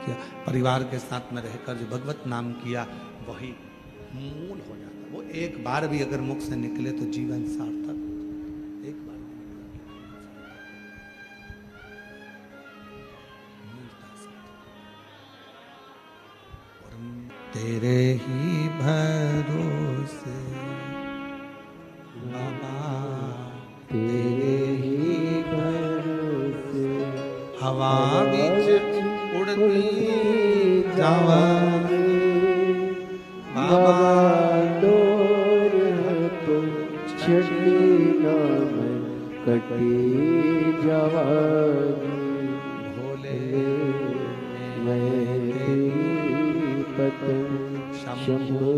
किया, परिवार के साथ में रहकर जो भगवत नाम किया वही मूल हो जाता। वो एक बार भी अगर मुख से निकले तो जीवन सार्थक, एक बार भी तेरे ही भरोसे बाबा, तेरे ही भरोसे हवा बीच उड़ती जावा बाबा, डोर है तो छड़ी नाम कटी जवानी, भोले मैं तेरी पतंग शंभो,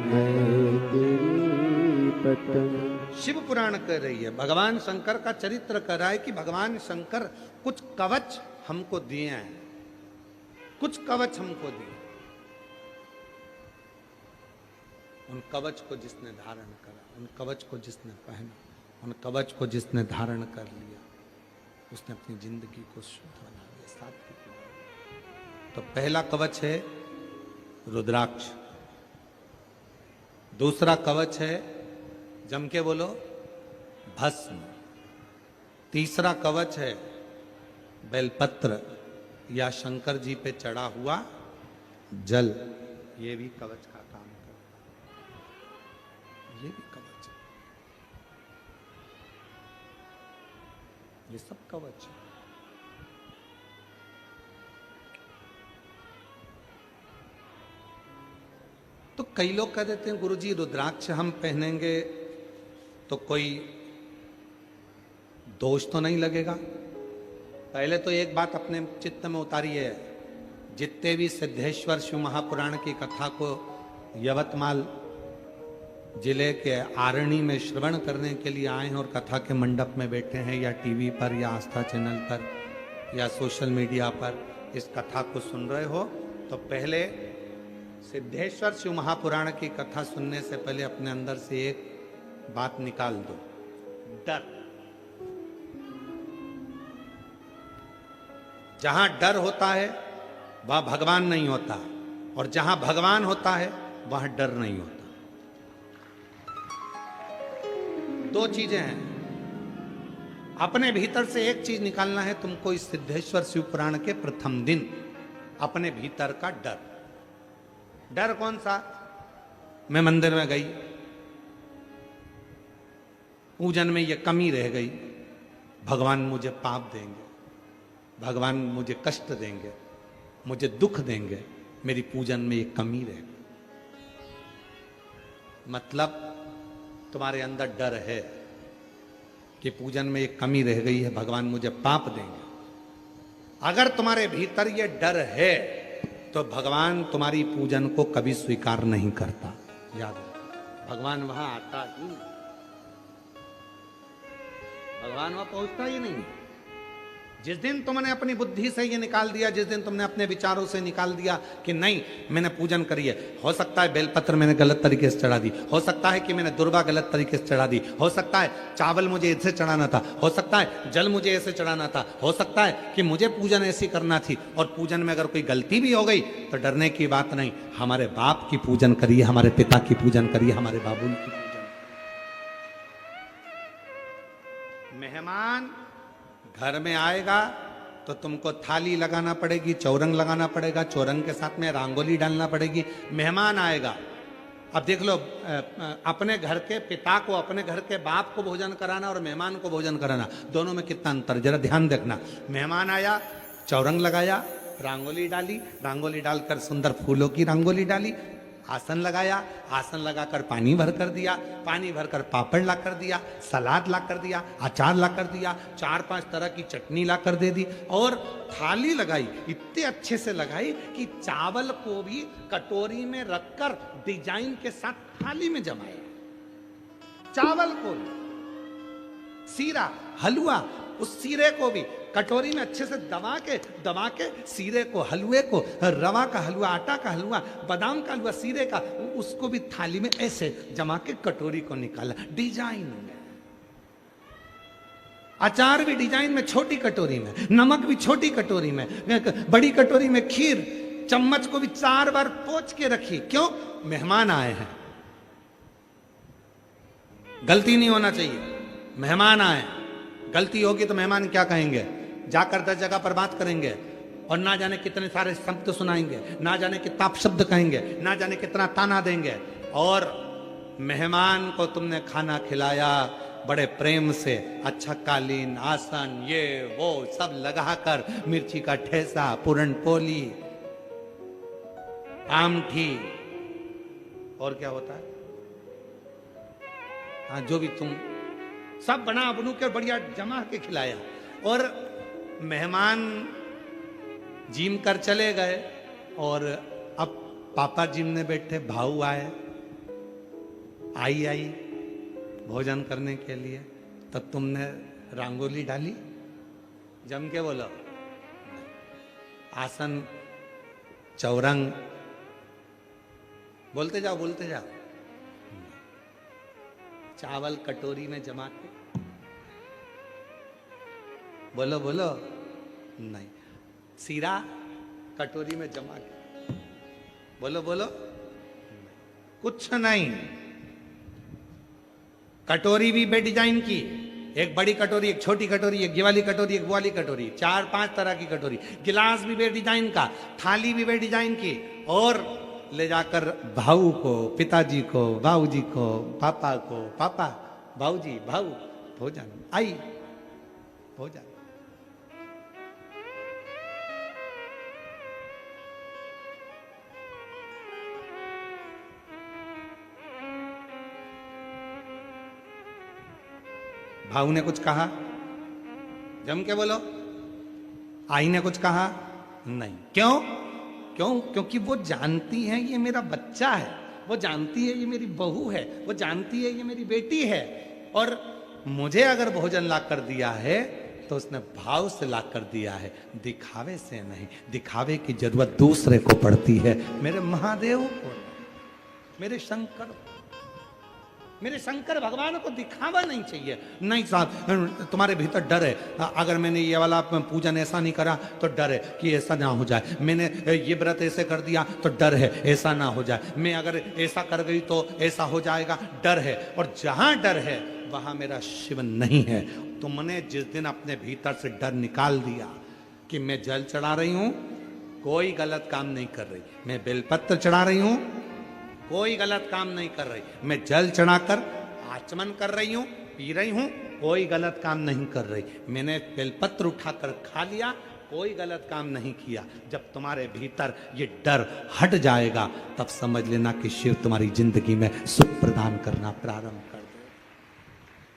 मैं तेरी पतंग। शिव पुराण कह रही है, भगवान शंकर का चरित्र कह रहा है कि भगवान शंकर कुछ कवच हमको दिए हैं, कुछ कवच हमको दिए। उन कवच को जिसने धारण करा, उन कवच को जिसने पहना, उन कवच को जिसने धारण कर लिया, उसने अपनी जिंदगी को शुद्ध बना लिया, सात्विक बना लिया। तो पहला कवच है रुद्राक्ष, दूसरा कवच है, जम के बोलो, भस्म, तीसरा कवच है बेलपत्र या शंकर जी पे चढ़ा हुआ जल, ये भी कवच का काम करता है, ये भी कवच है, ये सब कवच है। तो कई लोग कह देते हैं गुरुजी रुद्राक्ष हम पहनेंगे तो कोई दोष तो नहीं लगेगा। पहले तो एक बात अपने चित्त में उतारिए, जितने भी सिद्धेश्वर शिव महापुराण की कथा को यवतमाल जिले के आरणी में श्रवण करने के लिए आए हैं और कथा के मंडप में बैठे हैं, या टीवी पर या आस्था चैनल पर या सोशल मीडिया पर इस कथा को सुन रहे हो, तो पहले सिद्धेश्वर शिव महापुराण की कथा सुनने से पहले अपने अंदर से एक बात निकाल दो, डर। जहां डर होता है वह भगवान नहीं होता, और जहां भगवान होता है वहां डर नहीं होता। दो चीजें हैं, अपने भीतर से एक चीज निकालना है तुमको इस सिद्धेश्वर शिव पुराण के प्रथम दिन, अपने भीतर का डर। डर कौन सा? मैं मंदिर में गई, पूजन में ये कमी रह गई, भगवान मुझे पाप देंगे, भगवान मुझे कष्ट देंगे, मुझे दुख देंगे, मेरी पूजन में ये कमी रह गई। मतलब तुम्हारे अंदर डर है कि पूजन में एक कमी रह गई है, भगवान मुझे पाप देंगे। अगर तुम्हारे भीतर ये डर है तो भगवान तुम्हारी पूजन को कभी स्वीकार नहीं करता, याद रखो। भगवान वहां आता ही नहीं, भगवान वहां पहुंचता ही नहीं। जिस दिन तुमने अपनी बुद्धि से ये निकाल दिया, जिस दिन तुमने अपने विचारों से निकाल दिया कि नहीं मैंने पूजन करी है, हो सकता है बेलपत्र मैंने गलत तरीके से चढ़ा दी, हो सकता है कि मैंने दुर्वा गलत तरीके से चढ़ा दी, हो सकता है चावल मुझे ऐसे चढ़ाना था, हो सकता है जल मुझे ऐसे चढ़ाना था, हो सकता है कि मुझे पूजन ऐसी करना थी, और पूजन में अगर कोई गलती भी हो गई तो डरने की बात नहीं। हमारे बाप की पूजन करिए, हमारे पिता की पूजन करिए, हमारे बाबुल की पूजन। मेहमान घर में आएगा तो तुमको थाली लगाना पड़ेगी, चौरंग लगाना पड़ेगा, चौरंग के साथ में रंगोली डालना पड़ेगी। मेहमान आएगा, अब देख लो, अपने घर के पिता को, अपने घर के बाप को भोजन कराना और मेहमान को भोजन कराना, दोनों में कितना अंतर, जरा ध्यान देखना। मेहमान आया, चौरंग लगाया, रंगोली डाली, रंगोली डालकर सुंदर फूलों की रंगोली डाली, आसन लगाया, आसन लगाकर पानी भर कर दिया, पानी भरकर पापड़ ला कर दिया, सलाद ला कर दिया, अचार ला कर दिया, 4-5 तरह की चटनी ला कर दे दी, और थाली लगाई, इतने अच्छे से लगाई कि चावल को भी कटोरी में रखकर डिजाइन के साथ थाली में जमाया, चावल को भी, सीरा हलवा, उस सीरे को भी कटोरी में अच्छे से दबा के सीरे को, हलवे को, रवा का हलवा, आटा का हलवा, बादाम का हलवा, सीरे का, उसको भी थाली में ऐसे जमा के कटोरी को निकाला डिजाइन में। अचार भी डिजाइन में छोटी कटोरी में, नमक भी छोटी कटोरी में, बड़ी कटोरी में खीर, चम्मच को भी 4 बार पोंछ के रखी। क्यों? मेहमान आए हैं। गलती नहीं होना चाहिए। मेहमान आए, गलती होगी तो मेहमान क्या कहेंगे, जाकर 10 जगह पर बात करेंगे और ना जाने कितने सारे शब्द सुनाएंगे, ना जाने कितना शब्द कहेंगे, ना जाने कितना ताना देंगे। और मेहमान को तुमने खाना खिलाया बड़े प्रेम से, अच्छा कालीन, आसन, ये वो सब लगाकर, मिर्ची का ठेसा, पूरन पोली, आमठी, और क्या होता है, हाँ जो भी तुम सब बना बनू के बढ़िया जमा के खिलाया। और मेहमान जिम कर चले गए और अब पापा जिम में बैठे, भाऊ आए, आई भोजन करने के लिए, तब तुमने रंगोली डाली, जम के बोलो, आसन, चौरंग, बोलते जाओ बोलते जाओ, चावल कटोरी में जमा के, बोलो बोलो, नहीं, सीरा कटोरी में जमा के, बोलो बोलो, कुछ नहीं। कटोरी भी बे डिजाइन की, एक बड़ी कटोरी, एक छोटी कटोरी, एक ये वाली कटोरी, एक वो वाली कटोरी, 4-5 तरह की कटोरी, गिलास भी बे डिजाइन का, थाली भी बे डिजाइन की, और ले जाकर भाऊ को, पिताजी को, बाबूजी को, पापा को, पापा, भाऊजी, भाऊ, भोजन, आई भोजन। भाऊ ने कुछ कहा, जम के बोलो, आई ने कुछ कहा नहीं। क्यों? क्योंकि वो जानती है ये मेरा बच्चा है, वो जानती है ये मेरी बहू है, वो जानती है ये मेरी बेटी है। और मुझे अगर भोजन ला कर दिया है तो उसने भाव से ला कर दिया है, दिखावे से नहीं। दिखावे की जरूरत दूसरे को पड़ती है, मेरे महादेव को, मेरे शंकर भगवान को दिखावा नहीं चाहिए। नहीं साहब, तुम्हारे भीतर डर है, अगर मैंने ये वाला पूजन ऐसा नहीं करा तो डर है कि ऐसा ना हो जाए, मैंने ये व्रत ऐसे कर दिया तो डर है ऐसा ना हो जाए, मैं अगर ऐसा कर गई तो ऐसा हो जाएगा, डर है। और जहां डर है वहां मेरा शिव नहीं है। तुमने जिस दिन अपने भीतर से डर निकाल दिया कि मैं जल चढ़ा रही हूं, कोई गलत काम नहीं कर रही, मैं बेलपत्र चढ़ा रही हूं, कोई गलत काम नहीं कर रही, मैं जल चढ़ाकर आचमन कर रही हूं, पी रही हूं, कोई गलत काम नहीं कर रही, मैंने बेलपत्र उठाकर खा लिया, कोई गलत काम नहीं किया। जब तुम्हारे भीतर ये डर हट जाएगा तब समझ लेना कि शिव तुम्हारी जिंदगी में सुख प्रदान करना प्रारंभ कर दे।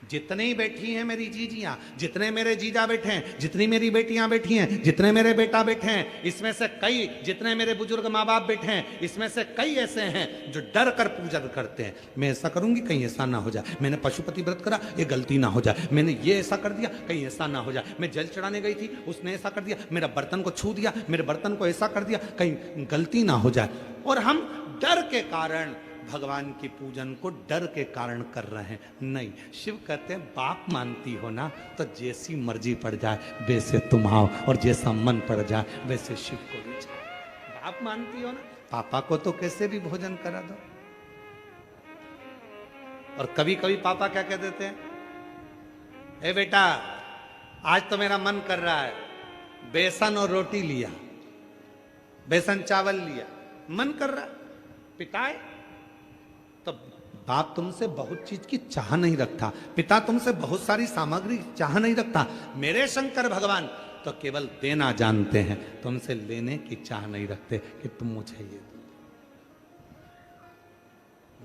जितनी बैठी हैं मेरी जीजियां, जितने मेरे जीजा बैठे हैं, जितनी मेरी बेटियां बैठी हैं, जितने मेरे बेटा बैठे हैं, इसमें से कई, जितने मेरे बुजुर्ग माँ बाप बैठे हैं, इसमें से कई ऐसे हैं जो डर कर पूजा करते हैं। मैं ऐसा करूंगी कहीं ऐसा ना हो जाए, मैंने पशुपति व्रत करा ये गलती ना हो जाए, मैंने ये ऐसा कर दिया कहीं ऐसा ना हो जाए, मैं जल चढ़ाने गई थी उसने ऐसा कर दिया, मेरा बर्तन को छू दिया, मेरे बर्तन को ऐसा कर दिया, कहीं गलती ना हो जाए। और हम डर के कारण भगवान की पूजन को डर के कारण कर रहे हैं। नहीं, शिव कहते हैं बाप मानती हो ना तो जैसी मर्जी पड़ जाए वैसे तुम आओ, और जैसा मन पड़ जाए वैसे शिव को भी जाओ। बाप मानती हो ना, पापा को तो कैसे भी भोजन करा दो। और कभी कभी पापा क्या कह देते हैं, ए बेटा आज तो मेरा मन कर रहा है, बेसन और रोटी लिया, बेसन चावल लिया, मन कर रहा है, पिताए। तो बाप तुमसे बहुत चीज की चाह नहीं रखता, पिता तुमसे बहुत सारी सामग्री चाह नहीं रखता। मेरे शंकर भगवान तो केवल देना जानते हैं, तुमसे लेने की चाह नहीं रखते कि तुम मुझे ये दो।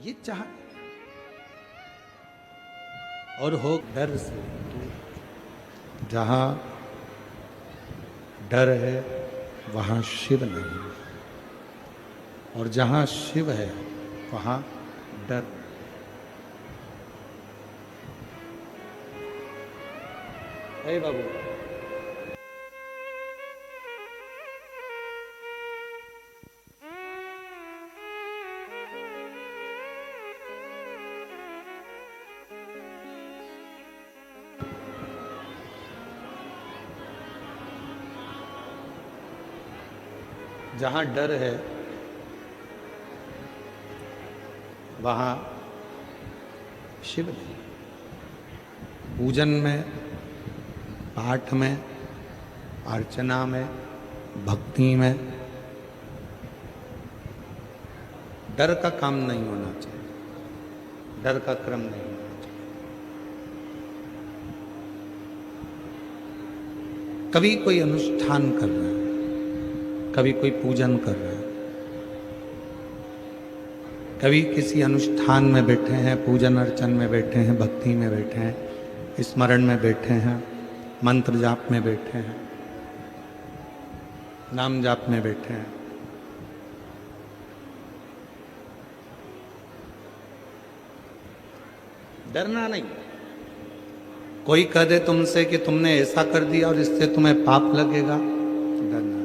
ये चाह और हो डर से। जहां डर है वहां शिव नहीं, और जहां शिव है वहां डर। हे बाबू, जहां डर है वहां शिव नहीं। पूजन में, पाठ में, अर्चना में, भक्ति में डर का काम नहीं होना चाहिए, डर का क्रम नहीं होना चाहिए। कभी कोई अनुष्ठान कर रहा है, कभी कोई पूजन कर रहा है, कभी किसी अनुष्ठान में बैठे हैं, पूजन अर्चन में बैठे हैं, भक्ति में बैठे हैं, स्मरण में बैठे हैं, मंत्र जाप में बैठे हैं, नाम जाप में बैठे हैं। डरना नहीं। कोई कह दे तुमसे कि तुमने ऐसा कर दिया और इससे तुम्हें पाप लगेगा, डरना।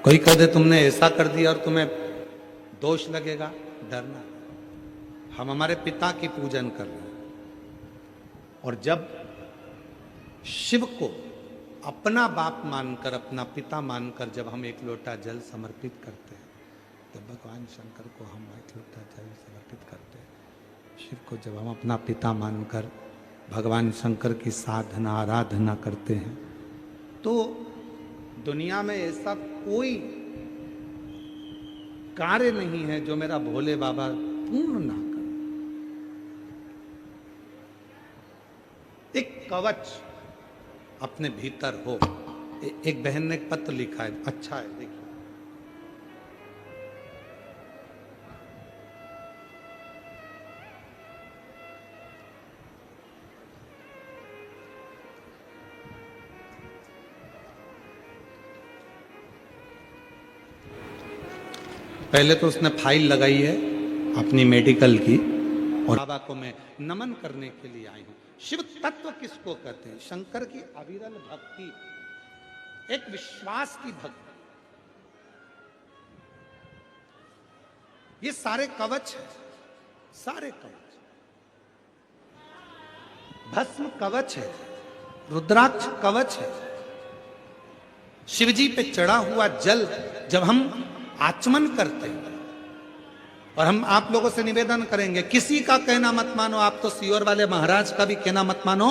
कोई कह दे तुमने ऐसा कर दिया और तुम्हें दोष लगेगा, डरना। हम हमारे पिता की पूजन कर रहे हैं और जब शिव को अपना बाप मानकर, अपना पिता मानकर जब हम एक लोटा जल समर्पित करते हैं, तो भगवान शंकर को हम एक लोटा जल समर्पित करते हैं। शिव को जब हम अपना पिता मानकर भगवान शंकर की साधना आराधना करते हैं, तो दुनिया में ऐसा कोई कार्य नहीं है जो मेरा भोले बाबा पूर्ण ना कर। एक कवच अपने भीतर हो। एक बहन ने एक पत्र लिखा है, अच्छा है, देखिए। पहले तो उसने फाइल लगाई है अपनी मेडिकल की, और बाबा को मैं नमन करने के लिए आई हूं। शिव तत्व किसको कहते हैं? शंकर की अविरल भक्ति, एक विश्वास की भक्ति। ये सारे कवच है, सारे कवच। भस्म कवच है, रुद्राक्ष कवच है। शिवजी पे चढ़ा हुआ जल जब हम आचमन करते हैं, और हम आप लोगों से निवेदन करेंगे, किसी का कहना मत मानो, आप तो सीहोर वाले महाराज का भी कहना मत मानो।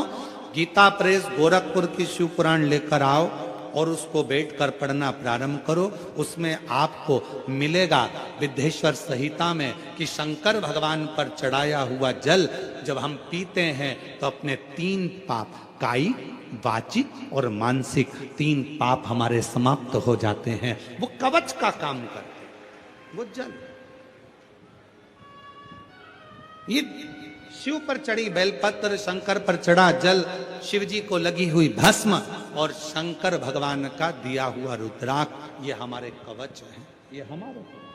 गीता प्रेस गोरखपुर की शिव पुराण लेकर आओ और उसको बैठकर पढ़ना प्रारंभ करो। उसमें आपको मिलेगा विद्धेश्वर संहिता में कि शंकर भगवान पर चढ़ाया हुआ जल जब हम पीते हैं तो अपने 3 पाप, कायिक, वाचिक और मानसिक 3 पाप हमारे समाप्त हो जाते हैं। वो कवच का काम करते हैं, वो जल। ये शिव पर चढ़ी बेलपत्र, शंकर पर चढ़ा जल, शिव जी को लगी हुई भस्म और शंकर भगवान का दिया हुआ रुद्राक्ष, ये हमारे कवच हैं, ये हमारे कवच।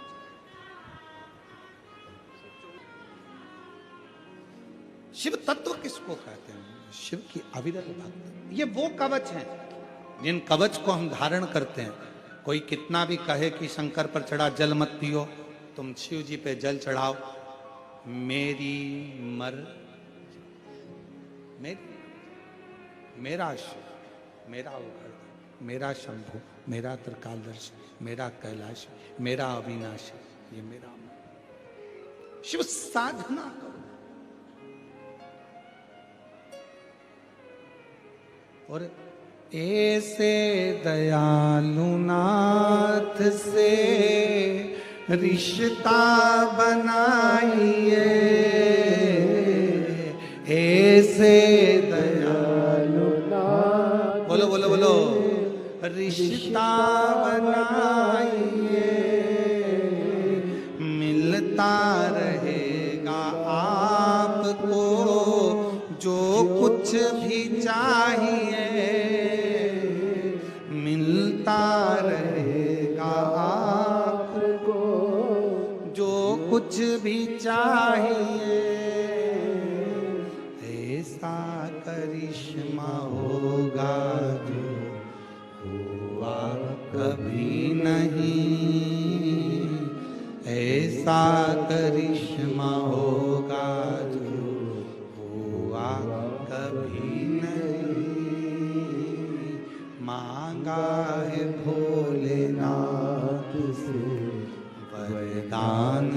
शिव तत्व किसको कहते हैं? शिव की अविरल भक्ति। ये वो कवच हैं जिन कवच को हम धारण करते हैं। कोई कितना भी कहे कि शंकर पर चढ़ा जल मत पियो, तुम शिव जी पे जल चढ़ाओ, मेरी मेरा शिव, मेरा उघड़, मेरा शंभु, मेरा त्रिकालदर्शी, मेरा कैलाश, मेरा अविनाशी, ये मेरा शिव। साधना करो और ऐसे दयालु नाथ से रिश्ता बनाइए, ऐसे दयालु नाथ, बोलो बोलो बोलो, रिश्ता बनाइए, मिलता रहेगा आपको जो कुछ भी चाहिए, मिलता रहेगा आपको जो कुछ भी चाहिए। ऐसा करिश्मा होगा जो हुआ कभी नहीं, ऐसा करिश्मा होगा जो हुआ कभी नहीं, मांगा है भोलेनाथ नाथ से वरदान